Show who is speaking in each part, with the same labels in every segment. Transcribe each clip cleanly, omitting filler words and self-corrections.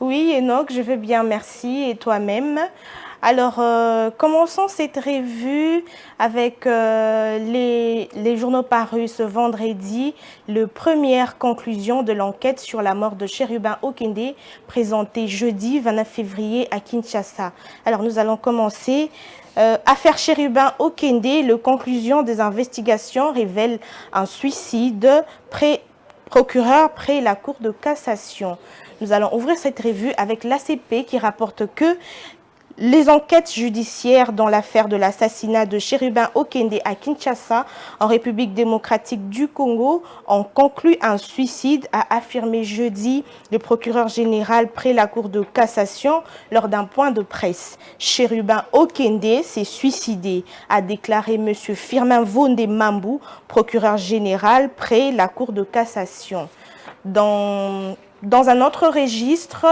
Speaker 1: Oui, Enoch, je vais bien, merci. Et toi-même? Alors, commençons cette revue avec les journaux parus ce vendredi, le première conclusion de l'enquête sur la mort de Chérubin Okende, présentée jeudi 29 février à Kinshasa. Alors, nous allons commencer. Affaire Chérubin Okende, le conclusion des investigations révèle un suicide procureur près la Cour de cassation. Nous allons ouvrir cette revue avec l'ACP qui rapporte que les enquêtes judiciaires dans l'affaire de l'assassinat de Chérubin Okende à Kinshasa, en République démocratique du Congo, ont conclu un suicide, a affirmé jeudi le procureur général près la Cour de cassation lors d'un point de presse. Chérubin Okende s'est suicidé, a déclaré M. Firmin Vonde Mambou, procureur général près la Cour de cassation. Dans un autre registre,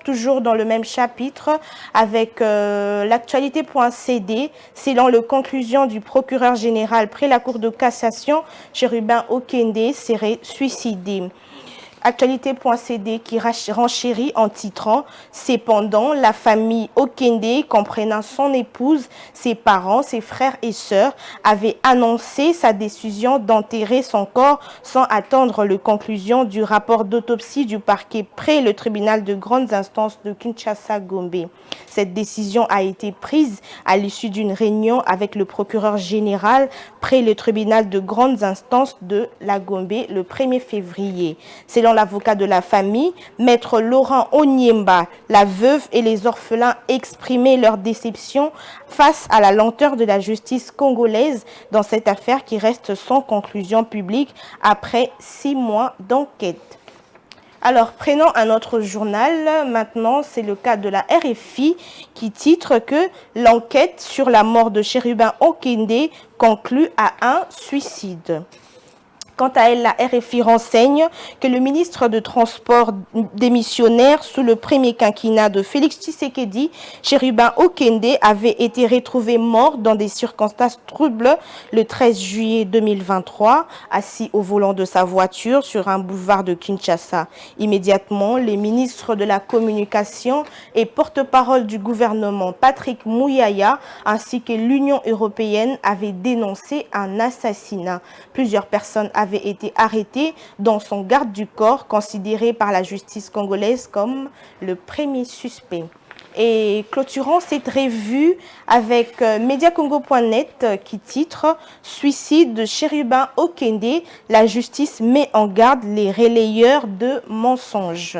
Speaker 1: toujours dans le même chapitre, avec l'actualité.cd, selon les conclusions du procureur général près la Cour de cassation, Chérubin Okende serait suicidé. Actualité.cd qui renchérit en titrant « Cependant, la famille Okende, comprenant son épouse, ses parents, ses frères et sœurs, avait annoncé sa décision d'enterrer son corps sans attendre les conclusions du rapport d'autopsie du parquet près le tribunal de grandes instances de Kinshasa-Gombe. Cette décision a été prise à l'issue d'une réunion avec le procureur général près le tribunal de grandes instances de la Gombe le 1er février. Selon l'avocat de la famille, maître Laurent Onyemba, la veuve et les orphelins exprimaient leur déception face à la lenteur de la justice congolaise dans cette affaire qui reste sans conclusion publique après 6 mois d'enquête. Alors, prenons un autre journal. Maintenant, c'est le cas de la RFI qui titre que l'enquête sur la mort de Chérubin Okende conclut à un suicide. Quant à elle, la RFI renseigne que le ministre de Transport démissionnaire sous le premier quinquennat de Félix Tshisekedi, Chérubin Okende, avait été retrouvé mort dans des circonstances troubles le 13 juillet 2023, assis au volant de sa voiture sur un boulevard de Kinshasa. Immédiatement, les ministres de la Communication et porte-parole du gouvernement, Patrick Mouyaya, ainsi que l'Union européenne avaient dénoncé un assassinat. Plusieurs personnes avait été arrêté dans son garde du corps, considéré par la justice congolaise comme le premier suspect. Et clôturons cette revue avec Mediacongo.net qui titre « Suicide de Chérubin Okende, la justice met en garde les relayeurs de mensonges ».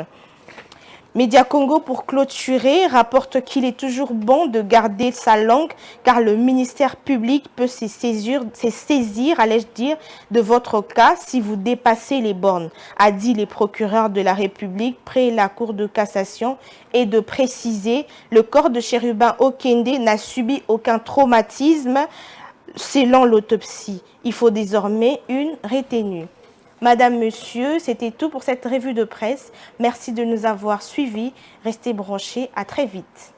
Speaker 1: Média Congo, pour clôturer, rapporte qu'il est toujours bon de garder sa langue car le ministère public peut se saisir, allais-je dire, de votre cas si vous dépassez les bornes, a dit les procureurs de la République près la Cour de cassation, et de préciser le corps de Chérubin Okende n'a subi aucun traumatisme selon l'autopsie. Il faut désormais une retenue. Madame, Monsieur, c'était tout pour cette revue de presse. Merci de nous avoir suivis. Restez branchés. À très vite.